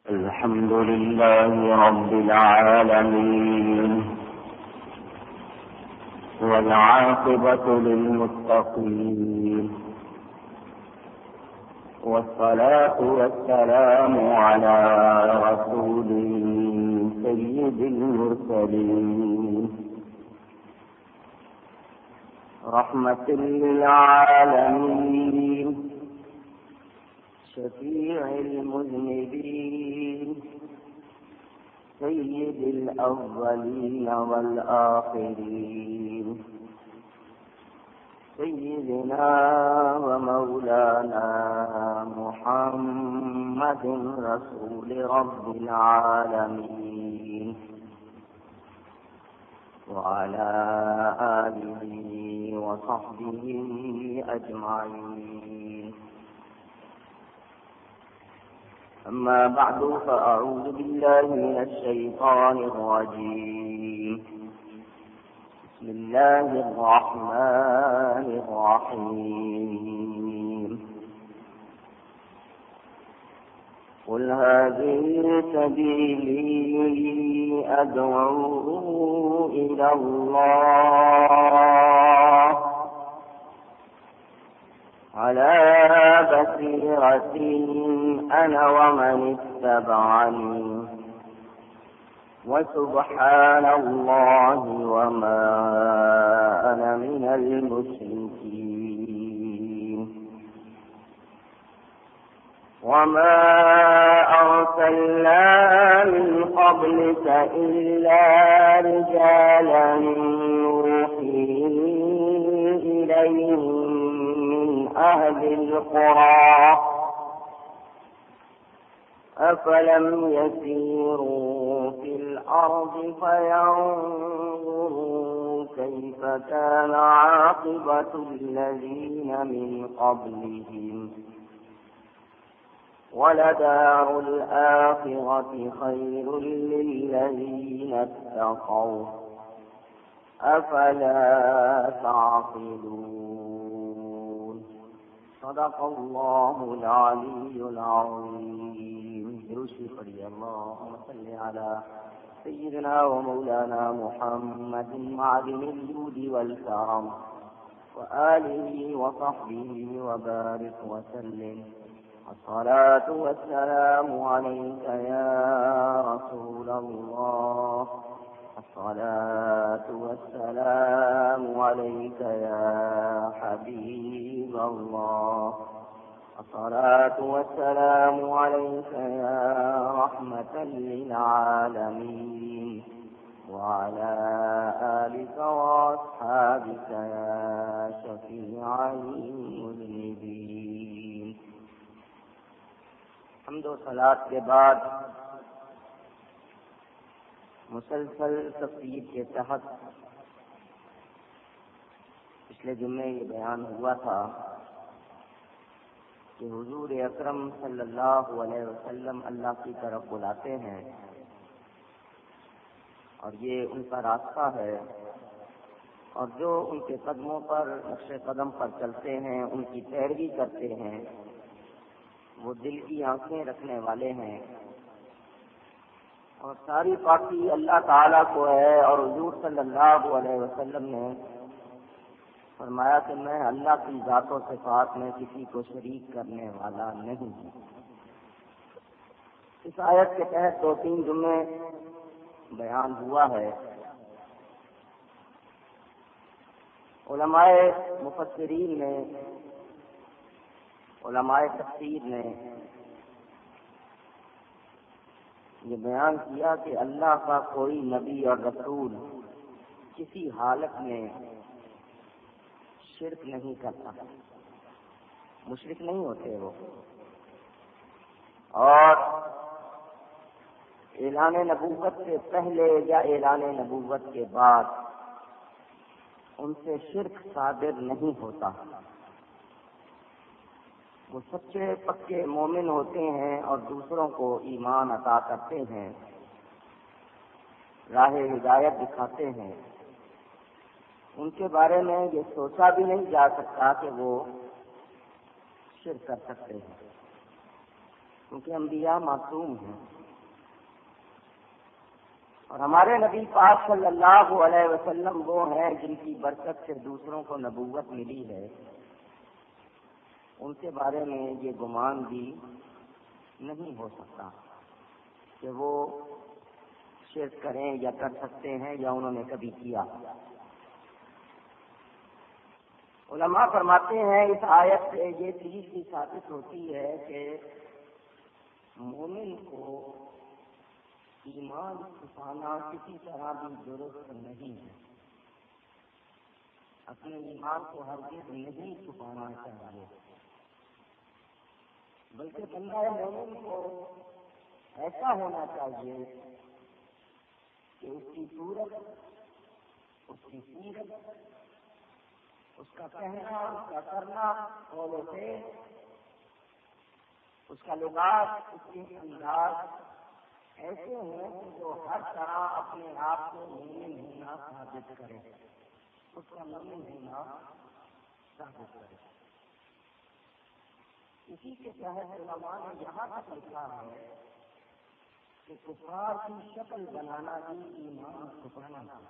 الحمد لله رب العالمين والعاقبة للمتقين والصلاة والسلام على رسوله سيد المرسلين رحمة للعالمين شفيع المذنبين سيد الأولين والآخرين سيدنا ومولانا محمد رسول رب العالمين وعلى آله وصحبه أجمعين. أما بعد فأعوذ بالله من الشيطان الرجيم. بسم الله الرحمن الرحيم. قل هذه سبيلي أدعو إلى الله على بصيرة أنا ومن اتبعني وسبحان الله وما أنا من المشركين. وما أرسلنا من قبلك إلا رجالا نوحي إليهم أهل القرى أفلم يسيروا في الأرض فينظروا كيف كان عاقبة الذين من قبلهم ولدار الآخرة خير للذين اتقوا أفلا تعقلون. صدق الله العلي العظيم. درشی پڑھیے اللهم صل على سيدنا ومولانا محمد معدن الجود والكرم وآله وصحبه وبارك وسلم. الصلاة والسلام عليك يا رسول الله. الصلاة والسلام عليك يا حبيب الله. الصلاة والسلام عليك يا رحمة للعالمين وعلى آلك وأصحابك يا شفيع المذنبين. حمد و صلاة کے بعد مسلسل تفسیر کے تحت پچھلے جمعے یہ بیان ہوا تھا کہ حضور اکرم صلی اللہ علیہ وسلم اللہ کی طرف بلاتے ہیں اور یہ ان کا راستہ ہے اور جو ان کے قدموں پر نقش قدم پر چلتے ہیں ان کی پیروی کرتے ہیں وہ دل کی آنکھیں رکھنے والے ہیں اور ساری پاکی اللہ تعالیٰ کو ہے. اور حضور صلی اللہ علیہ وسلم نے فرمایا کہ میں اللہ کی ذات و صفات میں کسی کو شریک کرنے والا نہیں ہوں. اس آیت کے تحت 2-3 جملے بیان ہوا ہے. علماء مفسرین نے، علماء تفسیر نے یہ بیان کیا کہ اللہ کا کوئی نبی اور رسول کسی حالت میں شرک نہیں کرتا، مشرک نہیں ہوتے وہ. اور اعلان نبوت سے پہلے یا اعلان نبوت کے بعد ان سے شرک صادر نہیں ہوتا. وہ سچے پکے مومن ہوتے ہیں اور دوسروں کو ایمان عطا کرتے ہیں، راہ ہدایت دکھاتے ہیں. ان کے بارے میں یہ سوچا بھی نہیں جا سکتا کہ وہ شرک کر سکتے ہیں. کیونکہ انبیاء معصوم ہیں، اور ہمارے نبی پاک صلی اللہ علیہ وسلم وہ ہیں جن کی برکت سے دوسروں کو نبوت ملی ہے، ان کے بارے میں یہ گمان بھی نہیں ہو سکتا کہ وہ شرک کریں یا کر سکتے ہیں یا انہوں نے کبھی کیا۔ علماء فرماتے ہیں اس آیت سے یہ چیز بھی ثابت ہوتی ہے کہ مومن کو ایمان چھپانا کسی طرح بھی درست نہیں ہے، اپنے ایمان کو ہرگز نہیں چھپانا چاہیے، بلکہ بندہ مومن کو ایسا ہونا چاہیے کہ اس کی صورت، اس کی سیرت، اس کا کہنا، اس کا کرنا، قول و فعل، اس کا لباس، اس کے انداز ایسے ہیں کہ جو ہر طرح اپنے آپ کو مومن ہونا ثابت کرے، اس کا مومن ہونا ثابت کرے۔ اسی کے تحت علماء نے یہاں تک لکھا ہے کہ کفار کی شکل بنانا بھی ایمان چھپانا ہے،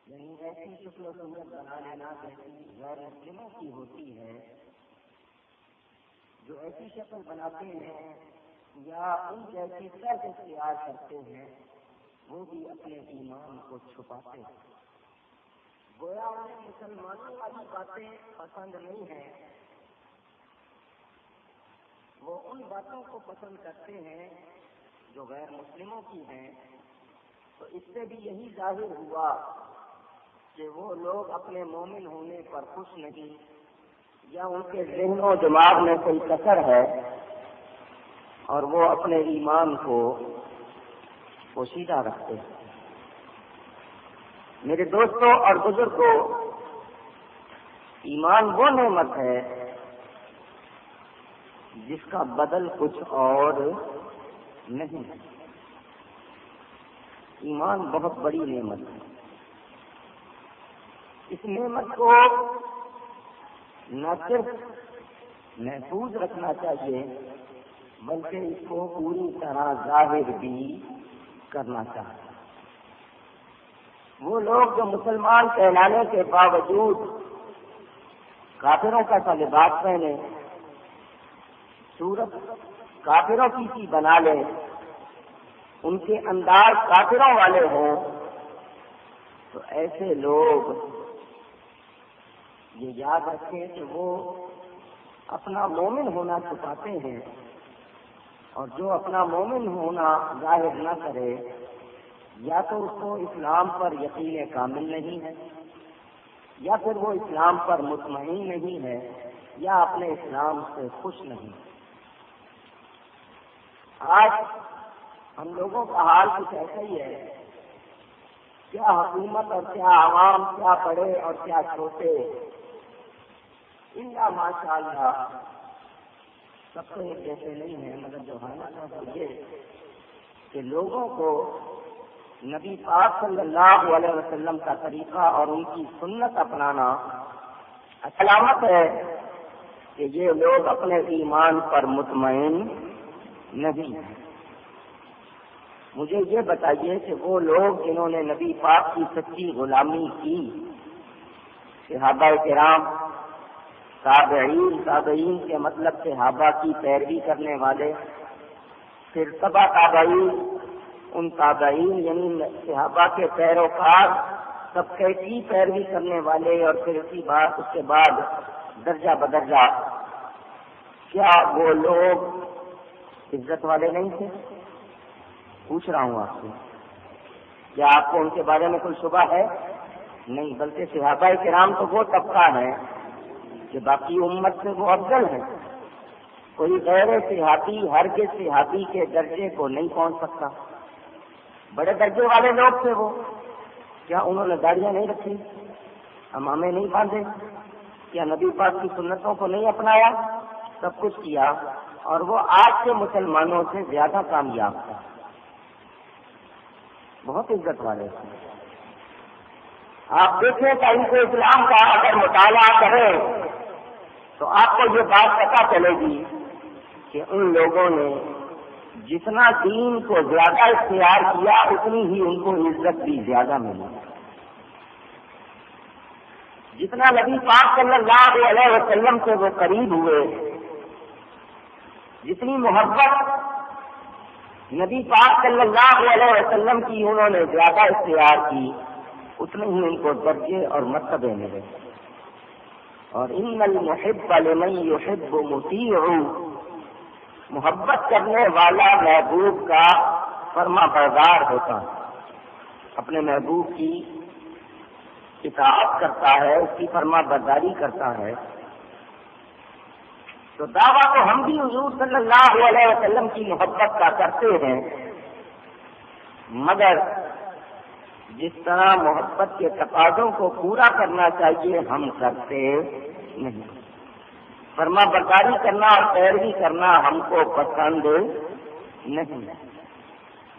یعنی ایسی شکل و صورت بنا لینا جیسی غیر مسلموں کی ہوتی ہے، جو ایسی شکل بناتے ہیں یا ان جیسی طرز اختیار کرتے ہیں، وہ بھی اپنے ایمان کو چھپاتے ہیں۔ گویا انہیں مسلمانوں والی باتیں پسند نہیں ہیں، وہ ان باتوں کو پسند کرتے ہیں جو غیر مسلموں کی ہیں۔ تو اس سے بھی یہی ظاہر ہوا کہ وہ لوگ اپنے مومن ہونے پر خوش نہیں، یا ان کے ذہن و دماغ میں کوئی کسر ہے اور وہ اپنے ایمان کو پوشیدہ رکھتے ہیں۔ میرے دوستوں اور بزرگوں، ایمان وہ نعمت ہے جس کا بدل کچھ اور نہیں ہے۔ ایمان بہت بڑی نعمت ہے، اس نعمت کو نہ صرف محفوظ رکھنا چاہیے بلکہ اس کو پوری طرح ظاہر بھی کرنا چاہیے۔ وہ لوگ جو مسلمان کہلانے کے باوجود کافروں کا سا لباس پہنے، صورت کافروں کی سی بنا لیں، ان کے انداز کافروں والے ہوں، تو ایسے لوگ یہ یاد رکھیں کہ وہ اپنا مومن ہونا چھپاتے ہیں، اور جو اپنا مومن ہونا ظاہر نہ کرے، یا تو اس کو اسلام پر یقین کامل نہیں ہے، یا پھر وہ اسلام پر مطمئن نہیں ہے، یا اپنے اسلام سے خوش نہیں۔ آج ہم لوگوں کا حال کچھ ایسا ہی ہے، کیا حکومت اور کیا عوام، کیا بڑے اور کیا چھوٹے، اللہ ماشاء اللہ سب کو ایک جیسے نہیں ہیں، مگر جو حالت ہے یہ کہ لوگوں کو نبی پاک صلی اللہ علیہ وسلم کا طریقہ اور ان کی سنت اپنانا علامت ہے کہ یہ لوگ اپنے ایمان پر مطمئن نہیں ہیں۔ مجھے یہ بتائیے کہ وہ لوگ جنہوں نے نبی پاک کی سچی غلامی کی، صحابہ کرام، تابعین کے مطلب صحابہ کی پیروی کرنے والے، پھر تبع تابعین، ان تابعین یعنی صحابہ کے پیروکار، طبقے کی پیروی کرنے والے، اور پھر اس کے بعد درجہ بدرجہ، کیا وہ لوگ عزت والے نہیں تھے؟ پوچھ رہا ہوں آپ سے، کیا آپ کو ان کے بارے میں کوئی شبہ ہے؟ نہیں، بلکہ صحابہ کرام تو وہ طبقہ ہے کہ باقی امت سے وہ افضل ہے۔ کوئی غیر صحابی ہرگز صحابی کے درجے کو نہیں پہنچ سکتا، بڑے درجے والے لوگ تھے وہ۔ کیا انہوں نے داڑیاں نہیں رکھی، امامے نہیں باندھے، کیا نبی پاک کی سنتوں کو نہیں اپنایا؟ سب کچھ کیا، اور وہ آج کے مسلمانوں سے زیادہ کامیاب تھا، بہت عزت والے تھے۔ آپ دیکھیں کہ ان کو اسلام کا اگر مطالعہ کریں تو آپ کو یہ بات پتہ چلے گی کہ ان لوگوں نے جتنا دین کو زیادہ اختیار کیا اتنی ہی ان کو عزت بھی زیادہ ملی. جتنا نبی پاک صلی اللہ علیہ وسلم سے وہ قریب ہوئے، جتنی محبت نبی پاک صلی اللہ علیہ وسلم کی انہوں نے زیادہ اختیار کی، اتنے ہی ان کو درجے اور مرتبے ملے. اور ان المحب لمن یحب مطیع، محبت کرنے والا محبوب کا فرما بردار ہوتا ہے، اپنے محبوب کی اطاعت کرتا ہے، اس کی فرما برداری کرتا ہے. تو دعویٰ تو ہم بھی حضور صلی اللہ علیہ وسلم کی محبت کا کرتے ہیں، مگر جس طرح محبت کے تقاضوں کو پورا کرنا چاہیے ہم کرتے نہیں. فرما برداری کرنا اور پیروی کرنا ہم کو پسند نہیں.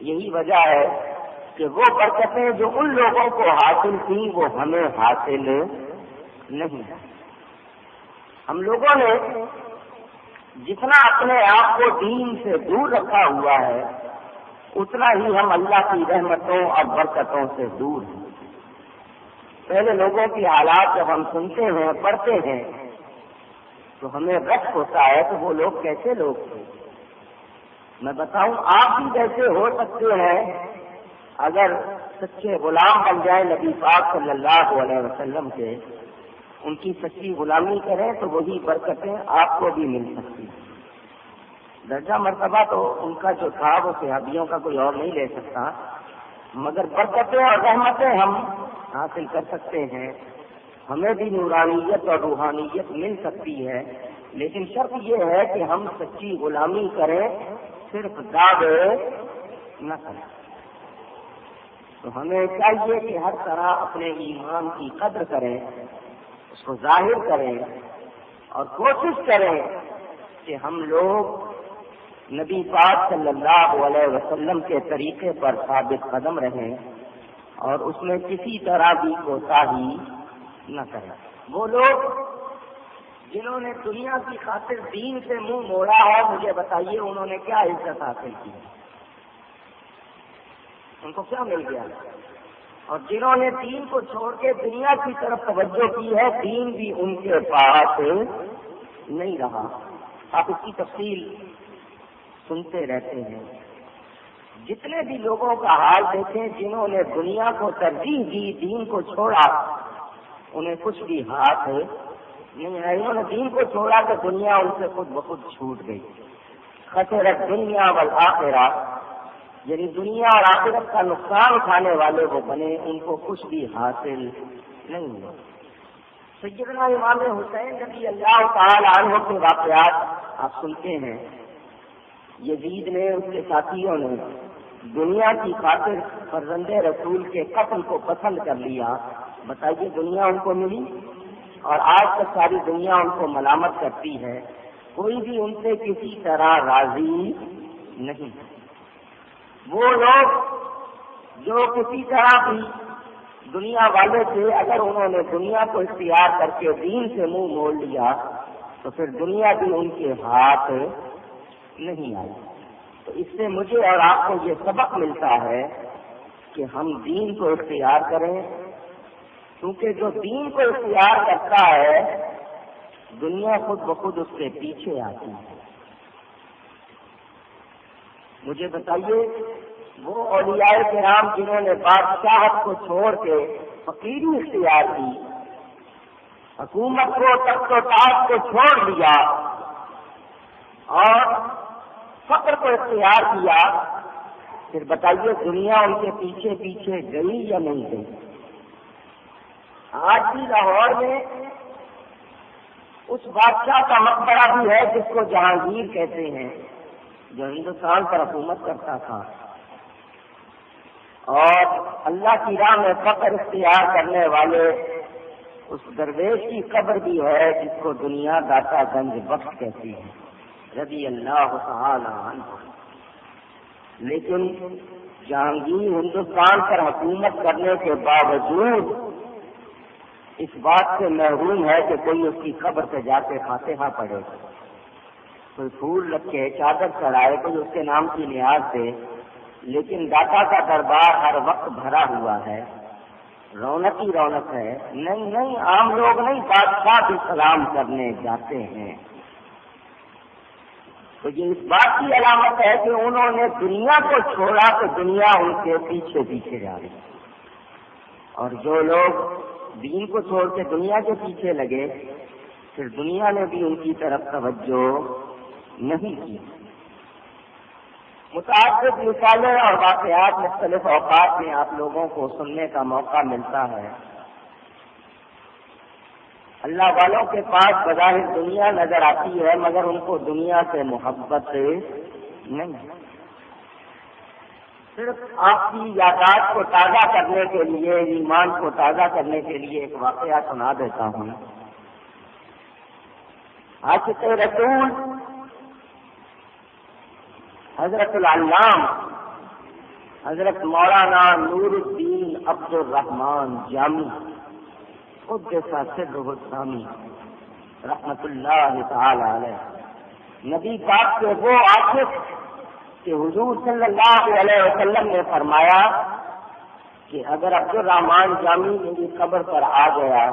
یہی وجہ ہے کہ وہ برکتیں جو ان لوگوں کو حاصل تھیں وہ ہمیں حاصل نہیں. ہم لوگوں نے جتنا اپنے آپ کو دین سے دور رکھا ہوا ہے اتنا ہی ہم اللہ کی رحمتوں اور برکتوں سے دور ہیں. پہلے لوگوں کی حالات جب ہم سنتے ہیں پڑھتے ہیں تو ہمیں رشک ہوتا ہے کہ وہ لوگ کیسے لوگ تھے. میں بتاؤں آپ بھی کیسے ہو سکتے ہیں اگر سچے غلام بن جائیں نبی پاک صلی اللہ علیہ وسلم کے، ان کی سچی غلامی کریں تو وہی برکتیں آپ کو بھی مل سکتی. درجہ مرتبہ تو ان کا جو تھا وہ صحابیوں کا کوئی اور نہیں لے سکتا، مگر برکتیں اور رحمتیں ہم حاصل کر سکتے ہیں. ہمیں بھی نورانیت اور روحانیت مل سکتی ہے، لیکن شرط یہ ہے کہ ہم سچی غلامی کریں، صرف دعوے نہ کریں. تو ہمیں چاہیے کہ ہر طرح اپنے ایمان کی قدر کریں، اس کو ظاہر کریں اور کوشش کریں کہ ہم لوگ نبی پاک صلی اللہ علیہ وسلم کے طریقے پر ثابت قدم رہیں اور اس میں کسی طرح بھی کوتاہی نہ کریں. وہ لوگ جنہوں نے دنیا کی خاطر دین سے منہ موڑا ہے، مجھے بتائیے انہوں نے کیا عزت حاصل کی، ان کو کیا مل گیا؟ اور جنہوں نے دین کو چھوڑ کے دنیا کی طرف توجہ کی ہے، دین بھی ان کے پاس نہیں رہا. آپ اس کی تفصیل سنتے رہتے ہیں. جتنے بھی لوگوں کا حال دیکھیں جنہوں نے دنیا کو ترجیح دی، دین کو چھوڑا، انہیں کچھ بھی ہاتھ نہیں ہے. انہوں نے دین کو چھوڑا کہ دنیا ان سے خود بخود چھوٹ گئی. خسرت دنیا والآخرہ، یعنی دنیا اور آخرت کا نقصان اٹھانے والے وہ بنے، ان کو کچھ بھی حاصل نہیں ہوا. سیدنا امام حسین رضی اللہ تعالی عنہ کے واقعات آپ سنتے ہیں. یزید نے، اس کے ساتھیوں نے دنیا کی خاطر فرزند رسول کے قتل کو پسند کر لیا. بتائیے دنیا ان کو ملی اور آج تک ساری دنیا ان کو ملامت کرتی ہے. کوئی بھی ان سے کسی طرح راضی نہیں. وہ لوگ جو کسی طرح بھی دنیا والے تھے، اگر انہوں نے دنیا کو اختیار کر کے دین سے منہ موڑ لیا تو پھر دنیا بھی ان کے ہاتھ نہیں آئی. تو اس سے مجھے اور آپ کو یہ سبق ملتا ہے کہ ہم دین کو اختیار کریں، کیونکہ جو دین کو اختیار کرتا ہے دنیا خود بخود اس کے پیچھے آتی ہے. مجھے بتائیے وہ اولیاء کرام جنہوں نے بادشاہت کو چھوڑ کے فقیری اختیار کی، حکومت کو، تخت و تاج کو چھوڑ لیا اور فقر کو اختیار کیا، پھر بتائیے دنیا ان کے پیچھے پیچھے گئی یا نہیں گئی؟ آج بھی لاہور میں اس بادشاہ کا مقبرہ بھی ہے جس کو جہانگیر کہتے ہیں، جو ہندوستان پر حکومت کرتا تھا، اور اللہ کی راہ میں فقر اختیار کرنے والے اس درویش کی قبر بھی ہے جس کو دنیا داتا گنج بخش کہتی ہے رضی اللہ تعالی عنہ. لیکن جہانگیر ہندوستان پر حکومت کرنے کے باوجود اس بات سے محروم ہے کہ کوئی اس کی قبر سے جا کے فاتحہ پڑھے. کوئی پھول رکھے، چادر چڑھائے، کوئی اس کے نام کی نیاز دے، لیکن داتا کا دربار ہر وقت بھرا ہوا ہے، رونق ہی رونق ہے۔ نہیں عام لوگ نہیں، بادشاہ بھی سلام کرنے جاتے ہیں۔ تو یہ اس بات کی علامت ہے کہ انہوں نے دنیا کو چھوڑا تو دنیا ان کے پیچھے پیچھے جا رہی ہے، اور جو لوگ دین کو چھوڑ کے دنیا کے پیچھے لگے پھر دنیا نے بھی ان کی طرف توجہ نہیں کی۔ متعدد مثالیں اور واقعات مختلف اوقات میں آپ لوگوں کو سننے کا موقع ملتا ہے۔ اللہ والوں کے پاس بظاہر دنیا نظر آتی ہے مگر ان کو دنیا سے محبت نہیں ہے۔ صرف آپ کی یادداشت کو تازہ کرنے کے لیے، ایمان کو تازہ کرنے کے لیے ایک واقعہ سنا دیتا ہوں۔ عاشق رسول حضرت العلام حضرت مولانا نور الدین عبد الرحمان جامی قدس سرہ السامی رحمت اللہ تعالی علیہ، نبی پاک کے وہ عاشق کہ حضور صلی اللہ علیہ وسلم نے فرمایا کہ اگر عبد الرحمان جامی میری قبر پر آ گیا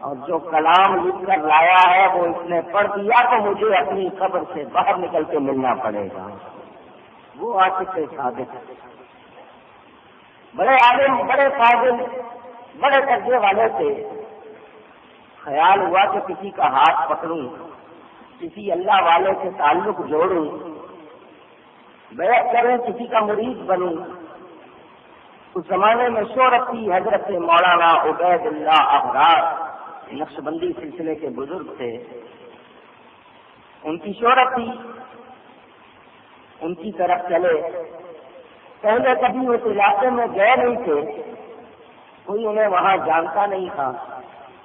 اور جو کلام لکھ کر لایا ہے وہ اس نے پڑھ دیا تو مجھے اپنی قبر سے باہر نکل کے ملنا پڑے گا۔ وہ عاشق صادق، بڑے عالم، بڑے فاضل، بڑے تجربے والے تھے۔ خیال ہوا کہ کسی کا ہاتھ پکڑوں، کسی اللہ والے سے تعلق جوڑوں، بیعت کریں، کسی کا مرید بنوں۔ اس زمانے میں شہرت تھی، حضرت مولانا عبید اللہ احرار نقشبندی سلسلے کے بزرگ تھے، ان کی شہرت تھی، ان کی طرف چلے۔ پہلے کبھی اس علاقے میں گئے نہیں تھے، کوئی انہیں وہاں جانتا نہیں تھا۔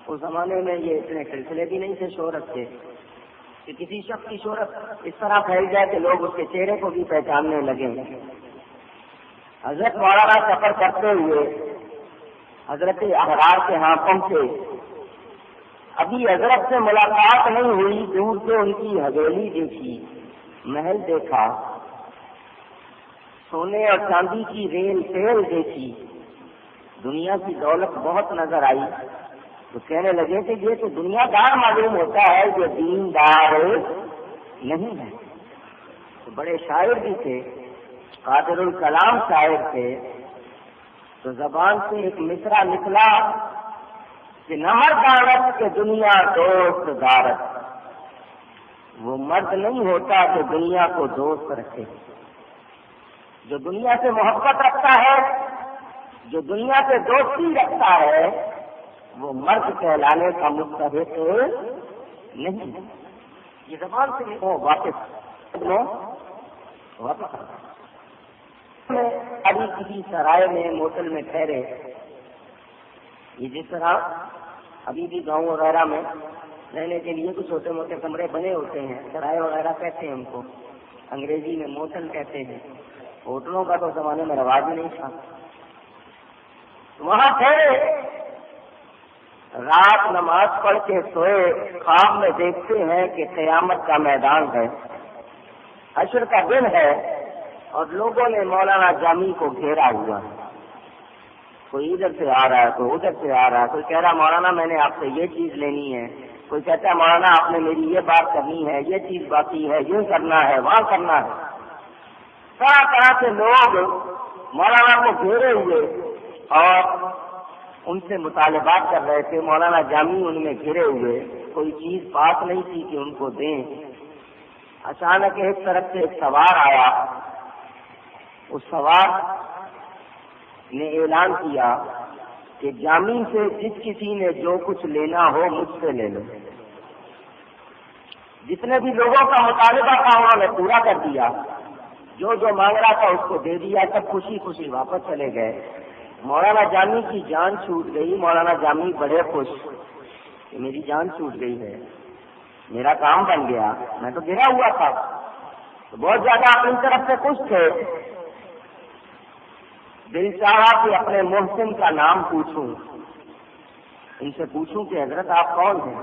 اس زمانے میں یہ اتنے سلسلے بھی نہیں تھے شہرت کے کہ کسی شخص کی شہرت اس طرح پھیل جائے کہ لوگ اس کے چہرے کو بھی پہچاننے لگیں۔ حضرت مولانا سفر کرتے ہوئے حضرت احرار کے ہاں پہنچے۔ ابھی حضرت سے ملاقات نہیں ہوئی، دور سے ان کی حویلی دیکھی، محل دیکھا، سونے اور چاندی کی ریل ٹیل دیکھی، دنیا کی دولت بہت نظر آئی۔ تو کہنے لگے کہ یہ تو دنیا دار معلوم ہوتا ہے، یہ دیندار نہیں ہے۔ تو بڑے شاعر بھی تھے، قادر الکلام شاعر تھے، تو زبان سے ایک مصرع نکلا کہ نہ مرد عورت کے دنیا دوست دارت، وہ مرد نہیں ہوتا کہ دنیا کو دوست رکھے۔ جو دنیا سے محبت رکھتا ہے، جو دنیا سے دوستی رکھتا ہے، وہ مرد کہلانے کا مستحق نہیں۔ یہ زبان سے واپس ابھی کسی سرائے میں موٹل میں ٹھہرے، یہ جس طرح ابھی بھی گاؤں وغیرہ میں رہنے کے لیے کچھ چھوٹے موٹے کمرے بنے ہوتے ہیں، سرائے وغیرہ کہتے ہیں ان کو، انگریزی میں موٹل کہتے ہیں۔ ہوٹلوں کا تو زمانے میں رواج نہیں تھا۔ وہاں ٹھہرے، رات نماز پڑھ کے سوئے، خواب میں دیکھتے ہیں کہ قیامت کا میدان ہے، حشر کا دن ہے، اور لوگوں نے مولانا جامی کو گھیرا ہوا ہے۔ کوئی ادھر سے آ رہا ہے، کوئی ادھر سے آ رہا ہے، کوئی کہہ رہا مولانا میں نے آپ سے یہ چیز لینی ہے، کوئی کہتا ہے مولانا آپ نے میری یہ بات کرنی ہے، یہ چیز باقی ہے، یہ کرنا ہے، وہاں کرنا ہے۔ طرح طرح سے لوگ مولانا کو گھیرے ہوئے اور ان سے مطالبات کر رہے تھے۔ مولانا جامی ان میں گھرے ہوئے، کوئی چیز پاس نہیں تھی کہ ان کو دیں۔ اچانک ایک طرف سے ایک سوار آیا، اس سوار نے اعلان کیا کہ جامی سے جس کسی نے جو کچھ لینا ہو مجھ سے لے لو۔ جتنے بھی لوگوں کا مطالبہ تھا انہوں نے پورا کر دیا، جو جو مانگ رہا تھا اس کو دے دیا، سب خوشی خوشی واپس چلے گئے۔ مولانا جامی کی جان چھوٹ گئی۔ مولانا جامی بڑے خوش کہ میری جان چھوٹ گئی ہے، میرا کام بن گیا، میں تو گرا ہوا تھا۔ تو بہت زیادہ اپنی طرف سے خوش تھے۔ دل چاہا کہ اپنے محسن کا نام پوچھوں، ان سے پوچھوں کہ حضرت آپ کون ہیں؟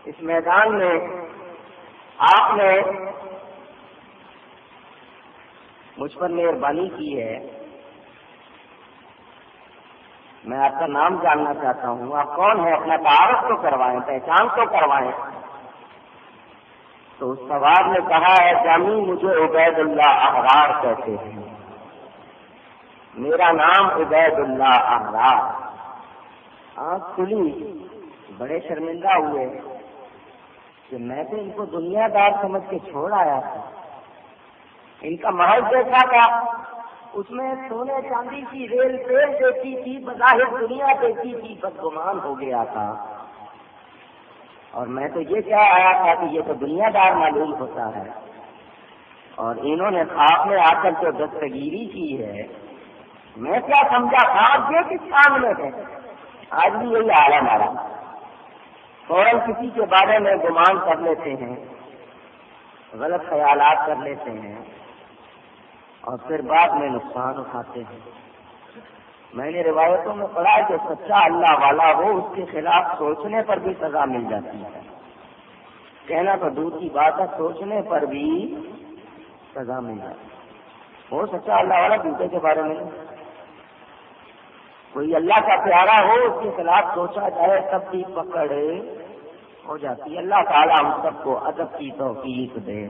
اس میدان میں آپ نے مجھ پر مہربانی کی ہے، میں آپ کا نام جاننا چاہتا ہوں، آپ کون ہیں؟ اپنا تعارف تو کروائیں، پہچان تو کروائیں۔ تو اس سوار نے کہا ہے جامی مجھے عبید اللہ احرار کہتے ہیں، میرا نام عبید اللہ احرار۔ آنکھ کھلی، بڑے شرمندہ ہوئے کہ میں تو ان کو دنیا دار سمجھ کے چھوڑ آیا تھا، ان کا محل دیکھا تھا، اس میں سونے چاندی کی ریل تیل دیکھی تھی، بظاہر دنیا دیکھی تھی، بدگمان ہو گیا تھا، اور میں تو یہ کہہ آیا تھا کہ یہ تو دنیا دار معلوم ہوتا ہے، اور انہوں نے خواب میں آ کر جو دستگیری کی ہے، میں کیا سمجھا تھا یہ کس کام میں ہے؟ آج بھی یہی حال ہے ہمارا، فوراً کسی کے بارے میں گمان کر لیتے ہیں، غلط خیالات کر لیتے ہیں، اور پھر بعد میں نقصان اٹھاتے ہیں۔ میں نے روایتوں میں پڑھا کہ سچا اللہ والا ہو اس کے خلاف سوچنے پر بھی سزا مل جاتی ہے، کہنا تو دور کی بات ہے، سوچنے پر بھی سزا مل جاتی ہے۔ وہ سچا اللہ والا دوسرے کے بارے میں نہیں، کوئی اللہ کا پیارا ہو اس کے خلاف سوچا جائے تب بھی پکڑ ہو جاتی ہے۔ اللہ تعالیٰ ہم سب کو ادب کی توفیق دے۔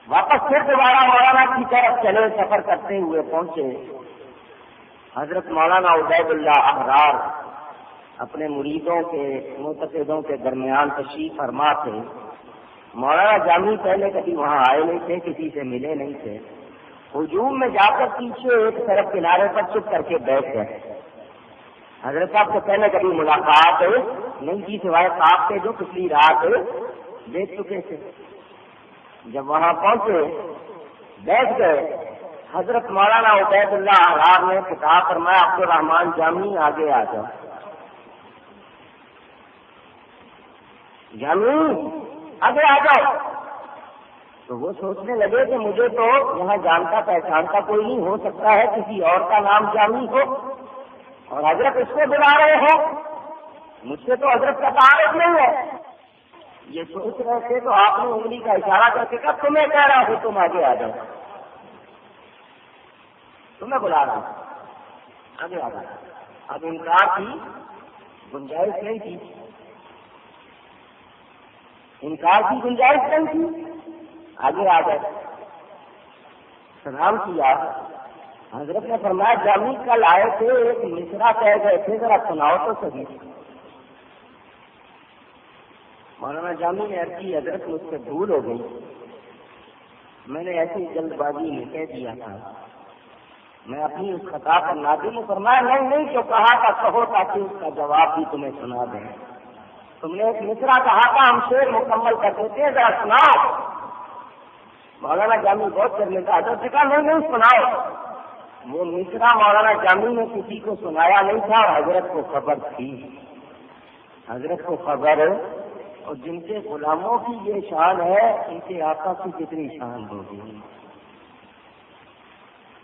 واپس پھر دوبارہ مولانا کی طرف چلے، سفر کرتے ہوئے پہنچے، حضرت مولانا عبید اللہ احرار اپنے مریدوں کے معتقدوں کے درمیان تشریف فرما تھے۔ مولانا جامی پہلے کبھی وہاں آئے نہیں تھے، کسی سے ملے نہیں تھے، ہجوم میں جا کر پیچھے ایک طرف کنارے پر چپ کر کے بیٹھ گئے۔ حضرت صاحب سے پہلے کبھی ملاقات نہیں کی، سوائے خواب کے جو پچھلی رات دیکھ چکے تھے۔ جب وہاں پہنچے بیٹھ گئے، حضرت مولانا عبید اللہ احرار نے خطاب فرمایا عبد الرحمان جامی آگے آ جاؤ۔ جامی آگے آ جاؤ۔ تو وہ سوچنے لگے کہ مجھے تو یہاں جانتا پہچانتا کوئی نہیں، ہو سکتا ہے کسی اور کا نام جامی ہو، اور حضرت اس کو بلا رہے ہو، مجھ سے تو حضرت کا تعارف نہیں ہے۔ یہ سوچ رہے تھے تو آپ نے انگلی کا اشارہ کر کے کہا تمہیں کہہ رہا ہوں تم آگے آ جاؤ، تمہیں بلا رہا ہوں، آگے آ جاؤ۔ اب انکار کی گنجائش نہیں تھی، انکار کی گنجائش نہیں تھی، آگے آ گئے، سلام کیا۔ حضرت نے فرمایا جامی کل آئے تھے، ایک مصرع کہہ گئے تھے، ذرا سناؤ تو صحیح۔ مولانا جامی نے عرض کی حضرت مجھ سے بھول ہو گئی، میں نے ایسی جلد بازی میں کہہ دیا تھا، میں اپنی اس خطا پر نادم ہوں۔ فرمایا نہیں جو کہا تھا کہو تاکہ اس کا جواب بھی تمہیں سنا دیں۔ تم نے ایک مصرع کہا تھا، ہم شعر مکمل کر دیتے ہیں، ذرا سناؤ۔ مولانا جامی بہت کرنے کا حضرت نے کہا نہیں سناؤ۔ وہ مصرع مولانا جامی نے کسی کو سنایا نہیں تھا، اور حضرت کو خبر تھی، حضرت کو خبر، اور جن کے غلاموں کی یہ شان ہے ان کے آقا کی کتنی شان ہوگی۔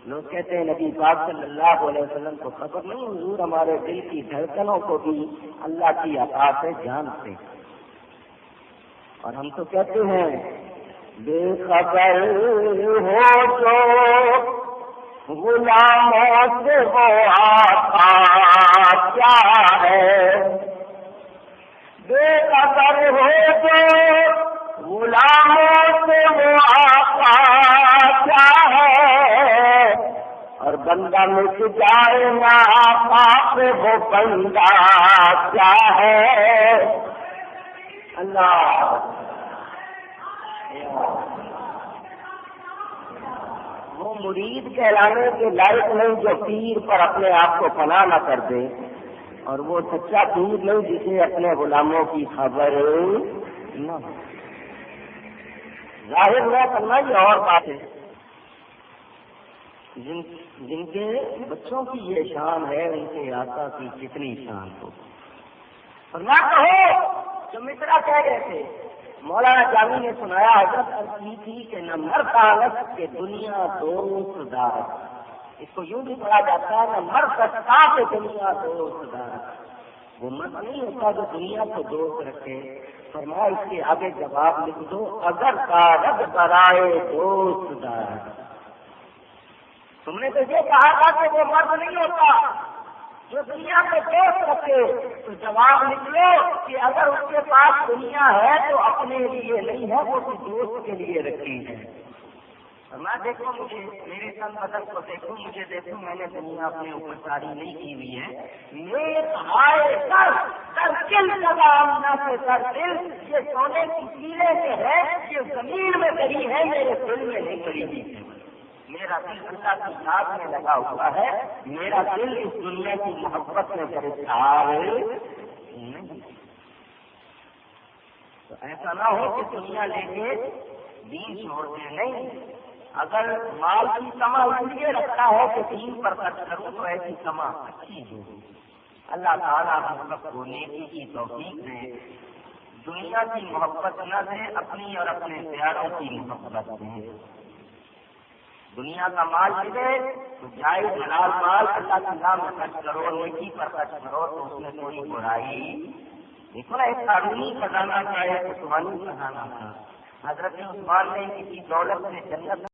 لوگ کہتے ہیں نبی پاک صلی اللہ علیہ وسلم کو خبر نہیں، حضور ہمارے دل کی دھڑکنوں کو بھی اللہ کی عطا سے جانتے، اور ہم تو کہتے ہیں بے خبر ہو جو غلاموں سے وہ آقا کیا ہے، بے خبر ہو جو غلاموں سے وہ آقا کیا ہے، اور بندہ مٹ جائے نا آقا سے وہ بندہ کیا ہے۔ اللہ وہ مرید کہلانے کے لائق نہیں جو پیر پر اپنے آپ کو فنا نہ کر دے، اور وہ سچا پیر نہیں جسے اپنے غلاموں کی خبر نہ ہو۔ ظاہر نہ کرنا یہ اور بات ہے، جن کے بچوں کی یہ شان ہے ان کے آقا کی کتنی شان ہو۔ اور نہ کہو جو مصرع کہہ گئے تھے، مولانا جامی نے سنایا حضرت عرض کی تھی کہ نہ مرد عالت کے دنیا دوست دار، اس کو یوں بھی پڑھا جاتا ہے نہ مرد کے دنیا دوست دار، وہ مرد نہیں ہوتا جو دنیا کو دوست رکھے. فرمایا اس کے آگے جواب لکھ دو اگر کارد برائے دوست دار. تم نے تو یہ کہا تھا کہ وہ مرد نہیں ہوتا جو دنیا کو دوست رکھے. تو جواب نکلو کہ اگر اس کے پاس دنیا ہے تو اپنے لیے نہیں ہے، وہ دوست کے لیے رکھی ہے. میں دیکھو مجھے میرے تن بدن کو دیکھو مجھے دیکھو، میں نے دنیا اپنے اوپر ساری نہیں کی ہوئی ہے. یہ سونے کی سیلے سے ہے، یہ زمین میں کری ہے، میرے دل میں نہیں کری ہوئی ہے. میرا دل اللہ کی ذات میں لگا ہوا ہے، میرا دل اس دنیا کی محبت میں گرفتار نہیں. تو ایسا نہ ہو کہ دنیا لے کے دین چھوڑ دیں. نہیں، اگر مال کی کما اس لیے رکھتا ہے کہ دین پر خرچ کروں تو ایسی کما اچھی ہوگی. اللہ تعالیٰ ہم سب کو نیکی کی توفیق دے، دنیا کی محبت نہ دے، اپنی اور اپنے پیاروں کی محبت دے. دنیا کا مال ملے تو جائز حلال مال اللہ کی راہ میں خرچ کرو، نیکی پر خرچ کرو تو اس میں کوئی برائی. دیکھو نا، ایک قانونی خزانہ کا ہے، عثمانی خزانہ تھا. حضرت عثمان نے کسی دولت سے جنت